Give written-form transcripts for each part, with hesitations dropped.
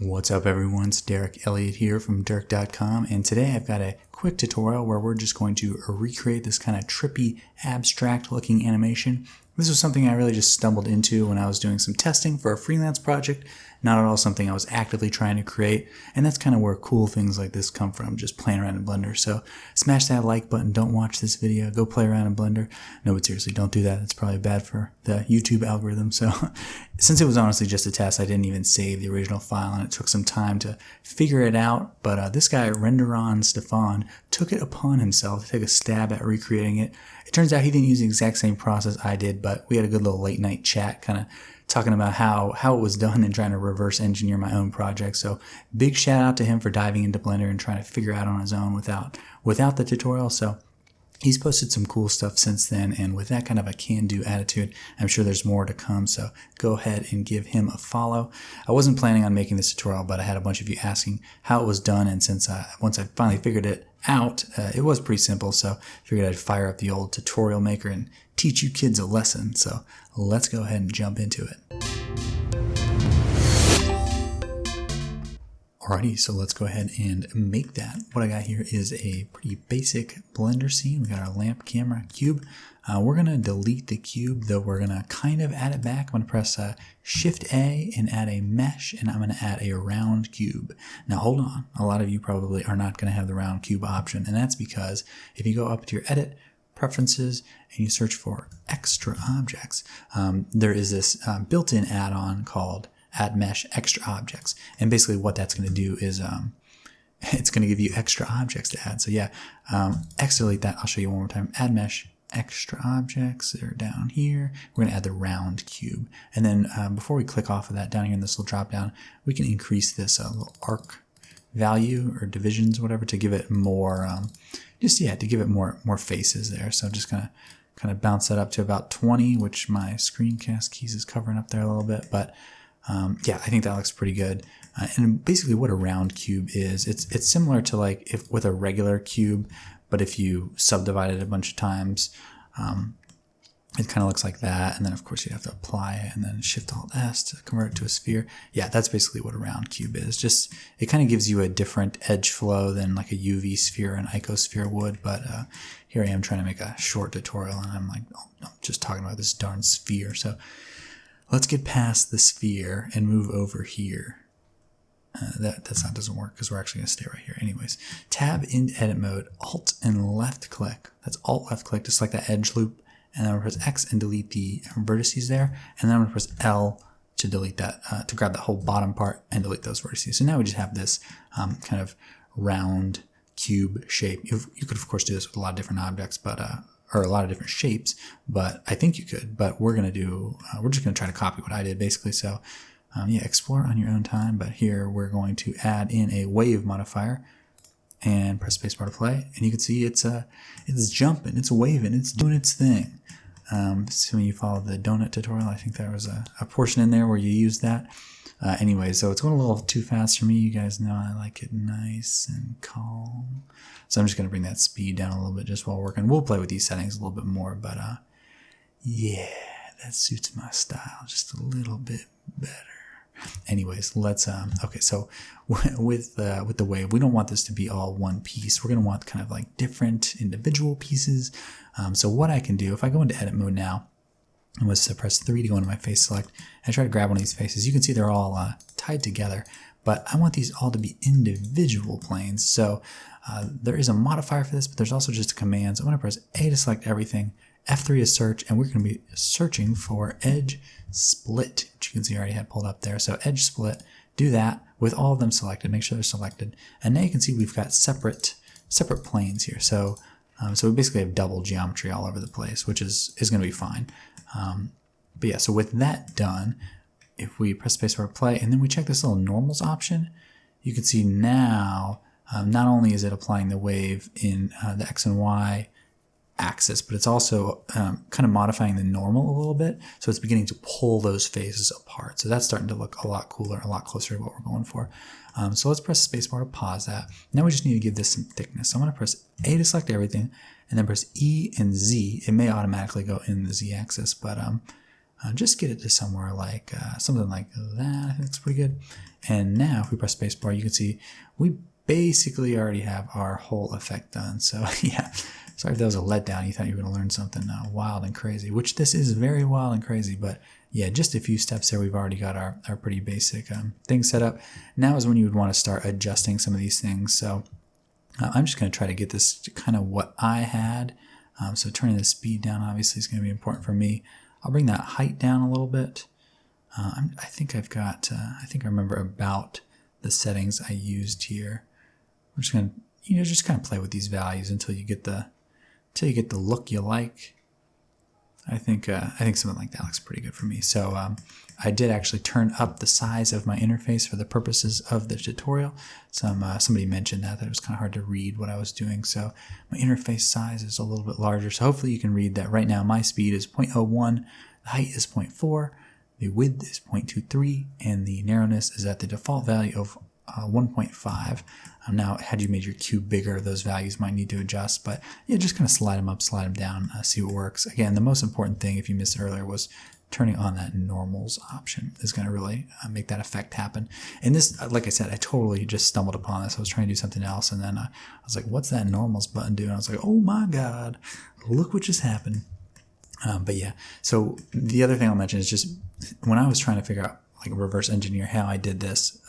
What's up everyone, it's Derek Elliott here from Dirk.com, and today I've got a quick tutorial where we're just going to recreate this kind of trippy, abstract looking animation. This was something I really just stumbled into when I was doing some testing for a freelance project, not at all something I was actively trying to create, and that's kind of where cool things like this come from, just playing around in Blender. So smash that like button, don't watch this video, go play around in Blender. No, but seriously, don't do that, it's probably bad for the YouTube algorithm. So since it was honestly just a test, I didn't even save the original file, and it took some time to figure it out, but this guy, Renderon Stefan, took it upon himself to take a stab at recreating it. It turns out he didn't use the exact same process I did, but we had a good little late night chat kind of talking about how it was done and trying to reverse engineer my own project. So big shout out to him for diving into Blender and trying to figure out on his own without the tutorial. So he's posted some cool stuff since then, and with that kind of a can-do attitude, I'm sure there's more to come, so go ahead and give him a follow. I wasn't planning on making this tutorial, but I had a bunch of you asking how it was done, and since once I finally figured it out, it was pretty simple, so I figured I'd fire up the old tutorial maker and teach you kids a lesson. So let's go ahead and jump into it. Alrighty, so let's go ahead and make that. What I got here is a pretty basic Blender scene. We got our lamp, camera, cube. We're going to delete the cube, though we're going to kind of add it back. I'm going to press Shift A and add a mesh, and I'm going to add a round cube. Now hold on, a lot of you probably are not going to have the round cube option, and that's because if you go up to your Edit, Preferences, and you search for Extra Objects, there is this built-in add-on called Add Mesh Extra Objects, and basically what that's going to do is it's going to give you extra objects to add. So yeah, delete that. I'll show you one more time. Add Mesh Extra Objects. They're down here. We're going to add the round cube, and then before we click off of that, down here in this little drop down, we can increase this little arc value or divisions, whatever, to give it more to give it more faces there. So I'm just gonna kind of bounce that up to about 20, which my screencast keys is covering up there a little bit, but yeah, I think that looks pretty good. And basically what a round cube is, it's similar to like if with a regular cube, but if you subdivide it a bunch of times, it kind of looks like that. And then of course you have to apply it and then Shift-Alt-S to convert it to a sphere. Yeah, that's basically what a round cube is. Just, it kind of gives you a different edge flow than like a UV sphere or an icosphere would. But here I am trying to make a short tutorial, and I'm like, oh, no, I'm just talking about this darn sphere. So let's get past the sphere and move over here. That doesn't work because we're actually going to stay right here. Anyways, tab in edit mode, Alt and left click. That's Alt left click, just like that edge loop. And then I'm going to press X and delete the vertices there. And then I'm going to press L to delete that, to grab that whole bottom part and delete those vertices. So now we just have this kind of round cube shape. You could of course do this with a lot of different objects, but or a lot of different shapes, but I think you could. But we're going to do, we're just going to try to copy what I did basically. So yeah, explore on your own time. But here we're going to add in a wave modifier and press spacebar to play, and you can see it's jumping, it's waving, it's doing its thing. Assuming you follow the donut tutorial, I think there was a portion in there where you used that. Anyway, so it's going a little too fast for me. You guys know I like it nice and calm. So I'm just going to bring that speed down a little bit just while working. We'll play with these settings a little bit more, but yeah, that suits my style just a little bit better. Anyways, let's okay, so with the wave, we don't want this to be all one piece. We're going to want kind of like different individual pieces. So what I can do, if I go into edit mode now, and let's press 3 to go into my face select, and I try to grab one of these faces, you can see they're all tied together, but I want these all to be individual planes. So there is a modifier for this, but there's also just a command. So I'm going to press A to select everything, F3 is search, and we're going to be searching for edge split, which you can see I already had pulled up there. So edge split, do that with all of them selected, make sure they're selected. And now you can see we've got separate planes here. So so we basically have double geometry all over the place, which is going to be fine. But yeah, so with that done, if we press spacebar play and then we check this little normals option, you can see now not only is it applying the wave in the X and Y axis, but it's also kind of modifying the normal a little bit. So it's beginning to pull those faces apart. So that's starting to look a lot cooler, a lot closer to what we're going for. So let's press spacebar to pause that. Now we just need to give this some thickness. So I'm going to press A to select everything, and then press E and Z. It may automatically go in the Z axis, but Just get it to somewhere like something like that. I think it's pretty good. And now if we press spacebar, you can see we basically already have our whole effect done. So yeah, sorry if that was a letdown. You thought you were going to learn something wild and crazy, which this is very wild and crazy. But yeah, just a few steps there. We've already got our pretty basic things set up. Now is when you would want to start adjusting some of these things. So I'm just going to try to get this to kind of what I had. So turning the speed down obviously is going to be important for me. I'll bring that height down a little bit. I think I've got, I think I remember about the settings I used here. We're just going to, just kind of play with these values until you get the look you like. I think something like that looks pretty good for me. So I did actually turn up the size of my interface for the purposes of the tutorial. Somebody mentioned that it was kind of hard to read what I was doing. So my interface size is a little bit larger. So hopefully you can read that. Right now my speed is 0.01, the height is 0.4, the width is 0.23, and the narrowness is at the default value of 1.5. Now, had you made your cube bigger, those values might need to adjust, but yeah, just kind of slide them up, slide them down, see what works. Again, the most important thing, if you missed it earlier, was turning on that normals option is going to really make that effect happen. And this, like I said, I totally just stumbled upon this. I was trying to do something else, and then I was like, what's that normals button do? And I was like, oh my God, look what just happened. But yeah, so the other thing I'll mention is just when I was trying to figure out, like, reverse engineer how I did this,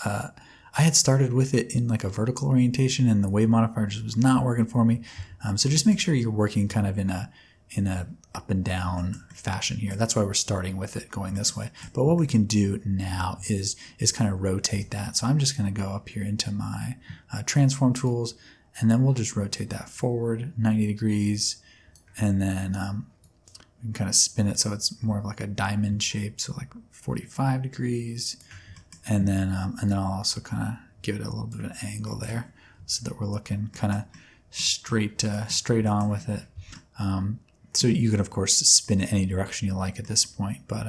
I had started with it in like a vertical orientation, and the wave modifier just was not working for me. So just make sure you're working kind of in a up and down fashion here. That's why we're starting with it going this way. But what we can do now is kind of rotate that. So I'm just going to go up here into my transform tools, and then we'll just rotate that forward 90 degrees, and then we can kind of spin it so it's more of like a diamond shape, so like 45 degrees. And then I'll also kind of give it a little bit of an angle there so that we're looking kind of straight on with it. So you can, of course, spin it any direction you like at this point. But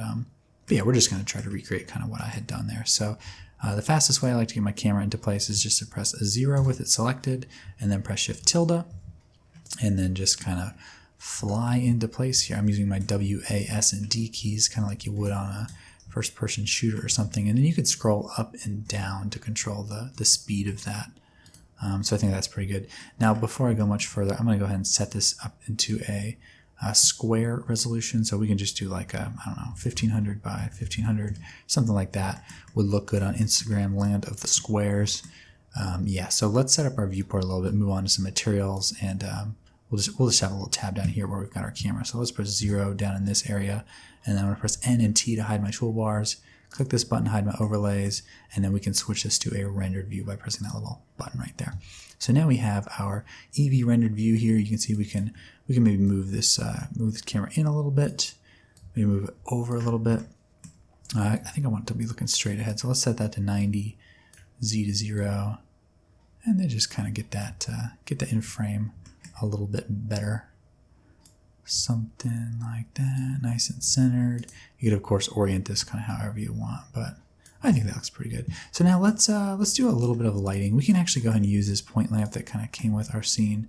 yeah, we're just going to try to recreate kind of what I had done there. So the fastest way I like to get my camera into place is just to press a 0 with it selected, and then press Shift tilde, and then just kind of fly into place here. I'm using my W, A, S, and D keys, kind of like you would on a first-person shooter or something, and then you could scroll up and down to control the speed of that. So I think that's pretty good. Now, before I go much further, I'm going to go ahead and set this up into a square resolution, so we can just do like a, I don't know, 1500 by 1500, something like that would look good on Instagram land of the squares. Yeah, so let's set up our viewport a little bit, move on to some materials, and we'll just have a little tab down here where we've got our camera. So let's press 0 down in this area, and then I'm going to press N and T to hide my toolbars. Click this button, hide my overlays, and then we can switch this to a rendered view by pressing that little button right there. So now we have our Eevee rendered view here. You can see we can maybe move this camera in a little bit, maybe move it over a little bit. I think I want it to be looking straight ahead, so let's set that to 90, Z to 0, and then just kind of get that in frame a little bit better. Something like that, nice and centered. You could, of course, orient this kind of however you want, but I think that looks pretty good. So now let's do a little bit of lighting. We can actually go ahead and use this point lamp that kind of came with our scene,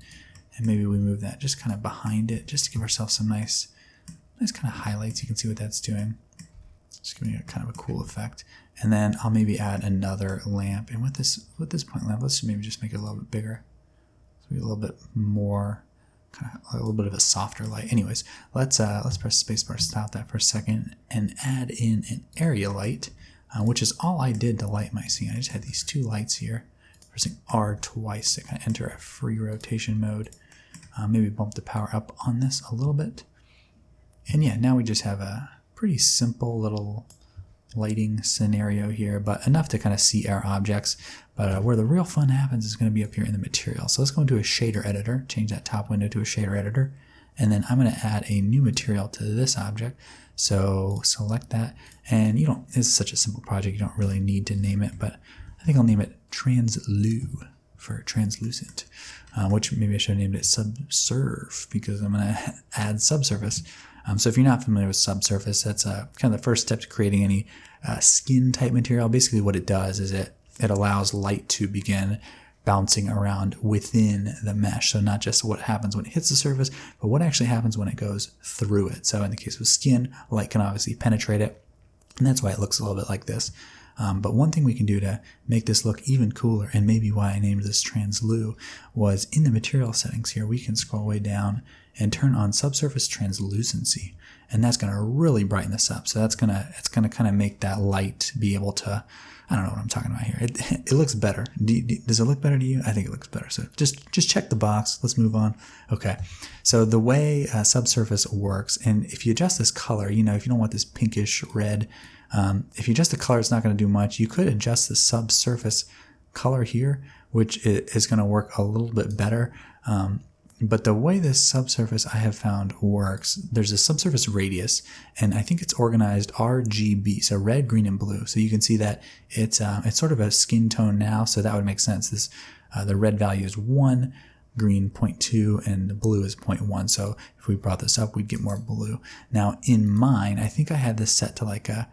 and maybe we move that just kind of behind it, just to give ourselves some nice kind of highlights. You can see what that's doing. Just giving it kind of a cool effect. And then I'll maybe add another lamp, and with this point lamp, let's maybe just make it a little bit bigger, so we get a little bit more. Kind of a little bit of a softer light. Anyways, let's press spacebar, stop that for a second, and add in an area light, which is all I did to light my scene. I just had these two lights here. Pressing R twice to kind of enter a free rotation mode. Maybe bump the power up on this a little bit. And yeah, now we just have a pretty simple little lighting scenario here, but enough to kind of see our objects. But where the real fun happens is going to be up here in the material. So let's go into a shader editor, change that top window to a shader editor, and then I'm going to add a new material to this object. So select that, and it's such a simple project, you don't really need to name it, but I think I'll name it Translu for translucent, which maybe I should have named it Subsurf, because I'm going to add Subsurface. So if you're not familiar with Subsurface, that's kind of the first step to creating any skin type material. Basically what it does is it allows light to begin bouncing around within the mesh. So not just what happens when it hits the surface, but what actually happens when it goes through it. So in the case of skin, light can obviously penetrate it, and that's why it looks a little bit like this. But one thing we can do to make this look even cooler, and maybe why I named this Translu, was in the material settings here, we can scroll way down and turn on subsurface translucency. And that's going to really brighten this up. So it's going to kind of make that light be able to, I don't know what I'm talking about here. It looks better. Does it look better to you? I think it looks better. So just check the box. Let's move on. Okay. So the way Subsurface works, and if you adjust this color, you know, if you don't want this pinkish red, if you adjust the color, it's not going to do much. You could adjust the subsurface color here, which is going to work a little bit better. But the way this subsurface I have found works, there's a subsurface radius, and I think it's organized RGB, so red, green, and blue. So you can see that it's sort of a skin tone now, so that would make sense. This the red value is 1, green 0.2, and the blue is 0.1. So if we brought this up, we'd get more blue. Now in mine, I think I had this set to like a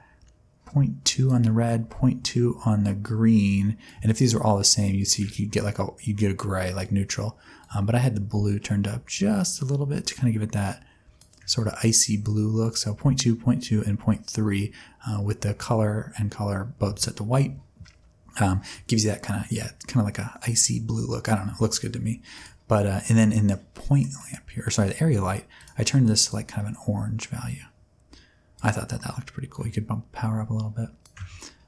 0.2 on the red, 0.2 on the green, and if these were all the same, you'd see you'd get a gray, like neutral. But I had the blue turned up just a little bit to kind of give it that sort of icy blue look. So 0.2, 0.2, and 0.3 with the color and color both set to white gives you that kind of like a icy blue look. I don't know, it looks good to me. But and then in the point lamp here, the area light, I turned this to like kind of an orange value. I thought that looked pretty cool. You could bump power up a little bit.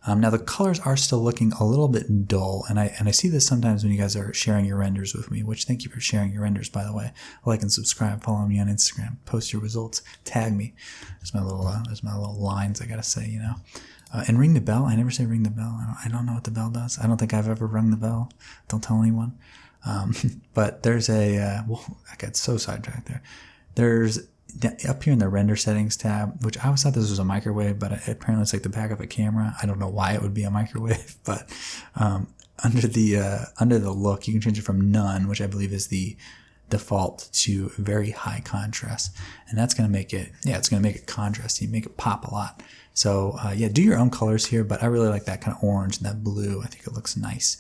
Now the colors are still looking a little bit dull, and I see this sometimes when you guys are sharing your renders with me, which thank you for sharing your renders, by the way. Like and subscribe, follow me on Instagram, post your results, tag me. There's my little lines I gotta say, you know. And ring the bell. I never say ring the bell. I don't know what the bell does. I don't think I've ever rung the bell. Don't tell anyone. But there's I got so sidetracked there. There's up here in the render settings tab, which I always thought this was a microwave, but apparently it's like the back of a camera. I don't know why it would be a microwave, but under the look, you can change it from none, which I believe is the default, to very high contrast, and that's going to make it, it's going to make it contrasty, make it pop a lot. So do your own colors here, but I really like that kind of orange and that blue. I think it looks nice.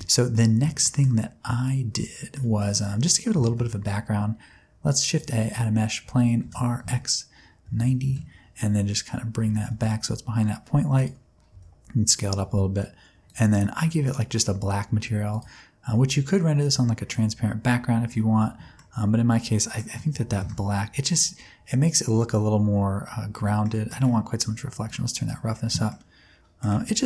So the next thing that I did was just to give it a little bit of a background. Let's shift add a mesh plane RX90 and then just kind of bring that back so it's behind that point light and scale it up a little bit. And then I give it like just a black material, which you could render this on like a transparent background if you want. But in my case, I think that black, it makes it look a little more grounded. I don't want quite so much reflection. Let's turn that roughness up. It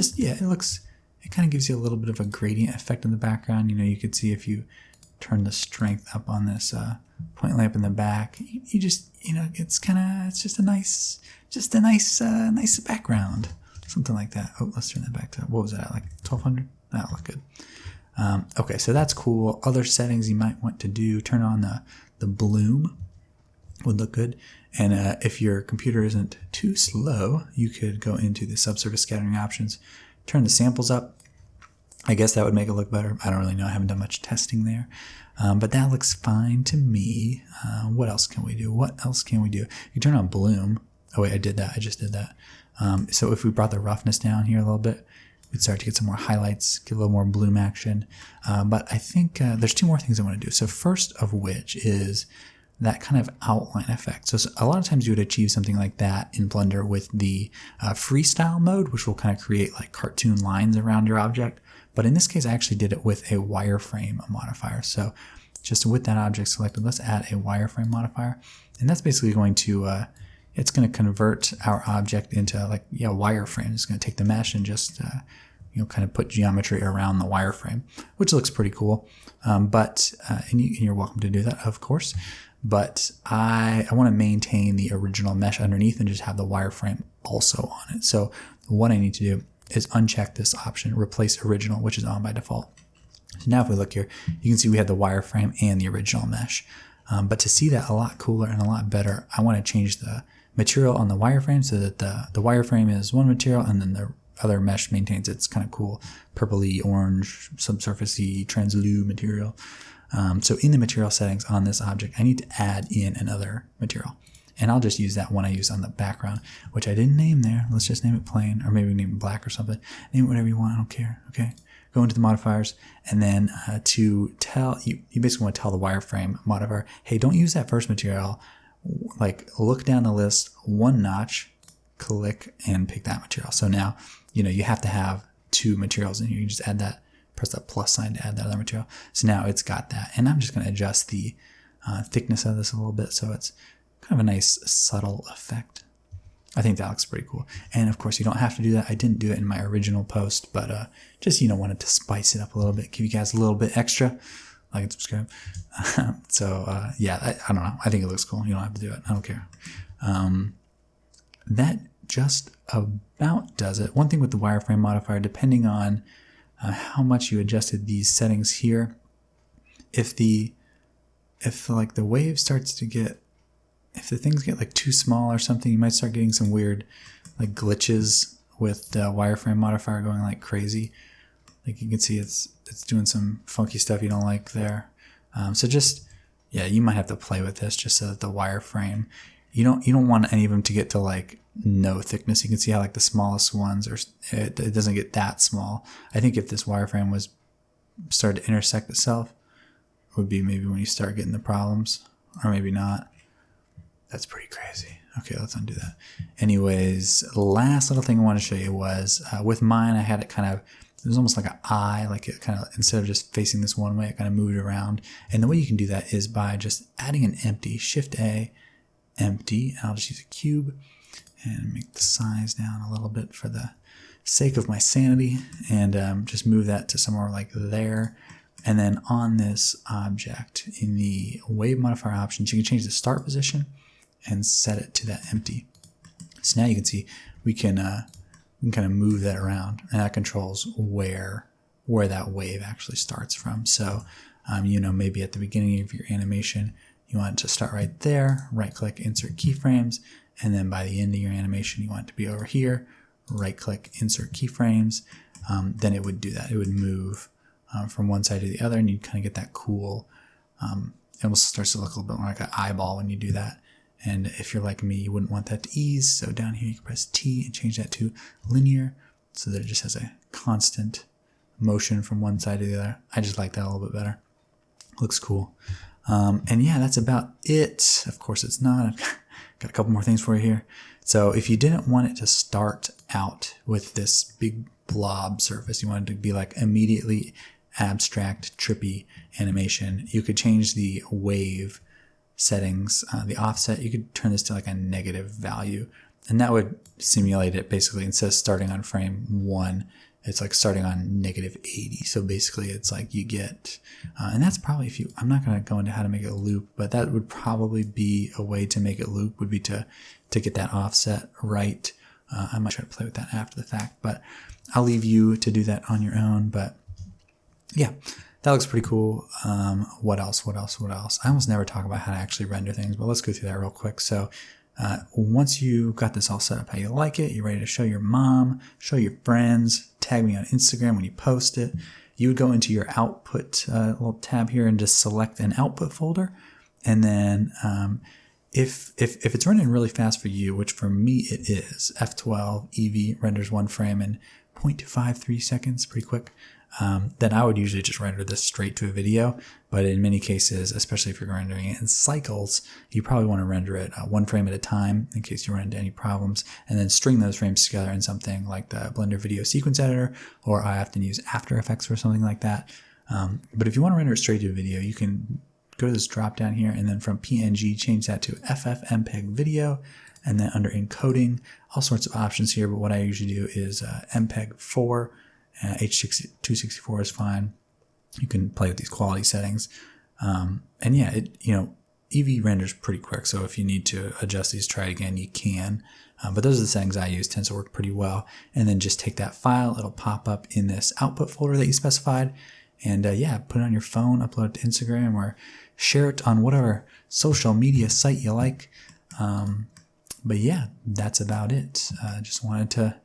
kind of gives you a little bit of a gradient effect in the background. You know, you could see if you turn the strength up on this point lamp in the back, you just, you know, it's just a nice background, something like that. Oh, let's turn that back to, what was that, like 1200? That looked good. Okay, so that's cool. Other settings you might want to do, turn on the bloom, would look good. And if your computer isn't too slow, you could go into the subsurface scattering options, turn the samples up. I guess that would make it look better. I don't really know. I haven't done much testing there. But that looks fine to me. What else can we do? You turn on bloom. Oh wait, I did that. I just did that. So if we brought the roughness down here a little bit, we'd start to get some more highlights, get a little more bloom action. But I think there's two more things I want to do. So first of which is that kind of outline effect. So a lot of times you would achieve something like that in Blender with the freestyle mode, which will kind of create like cartoon lines around your object. But in this case, I actually did it with a wireframe modifier. So just with that object selected, let's add a wireframe modifier. And that's basically going to, it's going to convert our object into like, wireframe. It's going to take the mesh and just, kind of put geometry around the wireframe, which looks pretty cool. And you're welcome to do that, of course. But I want to maintain the original mesh underneath and just have the wireframe also on it. So what I need to do is uncheck this option, replace original, which is on by default. So now if we look here, you can see we have the wireframe and the original mesh. But to see that a lot cooler and a lot better, I want to change the material on the wireframe so that the wireframe is one material and then the other mesh maintains its kind of cool purpley, orange, subsurfacey, translu material. So in the material settings on this object, I need to add in another material. And I'll just use that one I use on the background, which I didn't name there. Let's just name it plain, or maybe name it black or something. Name it whatever you want, I don't care, okay? Go into the modifiers, and then to tell, you basically want to tell the wireframe modifier, hey, don't use that first material. Like, look down the list one notch, click, and pick that material. So now, you have to have 2 materials in here. You just add that, press that plus sign to add that other material. So now it's got that. And I'm just going to adjust the thickness of this a little bit so it's kind of a nice subtle effect. I think that looks pretty cool. And of course, you don't have to do that. I didn't do it in my original post, but just, wanted to spice it up a little bit, give you guys a little bit extra. Like and subscribe. Yeah, I don't know. I think it looks cool. You don't have to do it. I don't care. That just about does it. One thing with the wireframe modifier, depending on how much you adjusted these settings here, if the wave starts to get, if the things get like too small or something, you might start getting some weird like glitches with the wireframe modifier going like crazy. Like you can see it's doing some funky stuff you don't like there. So just, yeah, you might have to play with this just so that the wireframe, you don't want any of them to get to like no thickness. You can see how like the smallest ones it doesn't get that small. I think if this wireframe was started to intersect itself, would be maybe when you start getting the problems, or maybe not. That's pretty crazy. Okay, let's undo that. Anyways, last little thing I want to show you was with mine, I had it kind of, it was almost like an eye, like it kind of, instead of just facing this one way, it kind of moved around. And the way you can do that is by just adding an empty, Shift A, empty. I'll just use a cube and make the size down a little bit for the sake of my sanity, and just move that to somewhere like there. And then on this object, in the wave modifier options, you can change the start position and set it to that empty. So now you can see we can kind of move that around, and that controls where that wave actually starts from. So maybe at the beginning of your animation, you want it to start right there, right click, insert keyframes, and then by the end of your animation, you want it to be over here, right click, insert keyframes. Then it would do that. It would move from one side to the other, and you kind of get that cool, it almost starts to look a little bit more like an eyeball when you do that. And if you're like me, you wouldn't want that to ease. So down here, you can press T and change that to linear so that it just has a constant motion from one side to the other. I just like that a little bit better. Looks cool. And yeah, that's about it. Of course it's not. I've got a couple more things for you here. So if you didn't want it to start out with this big blob surface, you wanted it to be like immediately abstract, trippy animation, you could change the wave settings, the offset. You could turn this to like a negative value, and that would simulate it basically. Instead of starting on frame 1, it's like starting on negative 80. So basically it's like you get, and that's probably I'm not going to go into how to make it a loop, but that would probably be a way to make it loop, would be to get that offset right. I might try to play with that after the fact, but I'll leave you to do that on your own. But yeah, that looks pretty cool. What else? I almost never talk about how to actually render things, but let's go through that real quick. So once you got this all set up how you like it, you're ready to show your mom, show your friends, tag me on Instagram when you post it, you would go into your output little tab here and just select an output folder. And then if it's running really fast for you, which for me it is, F12 Eevee renders 1 frame in 0.53 seconds, pretty quick. Then I would usually just render this straight to a video. But in many cases, especially if you're rendering it in cycles, you probably want to render it 1 frame at a time in case you run into any problems, and then string those frames together in something like the Blender Video Sequence Editor, or I often use After Effects for something like that. But if you want to render it straight to a video, you can go to this drop down here, and then from PNG, change that to FFmpeg video, and then under encoding, all sorts of options here. But what I usually do is MPEG 4. H264 is fine. You can play with these quality settings. And yeah, Eevee renders pretty quick. So if you need to adjust these, try it again, you can. But those are the settings I use, tends to work pretty well. And then just take that file. It'll pop up in this output folder that you specified. And yeah, put it on your phone, upload it to Instagram, or share it on whatever social media site you like. But yeah, that's about it. Just wanted to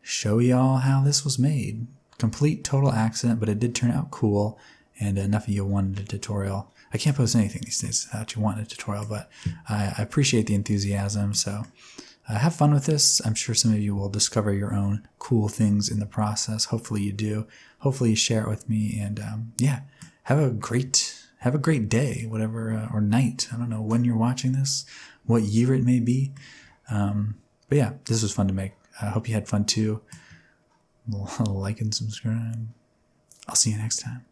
show y'all how this was made. Complete total accident, but it did turn out cool, and enough of you wanted a tutorial. I can't post anything these days without you wanting a tutorial, but I appreciate the enthusiasm. So have fun with this. I'm sure some of you will discover your own cool things in the process. Hopefully you do. Hopefully you share it with me. And yeah, have a great day, whatever, or night. I don't know when you're watching this, what year it may be. But yeah, this was fun to make. I hope you had fun too. Like and subscribe. I'll see you next time.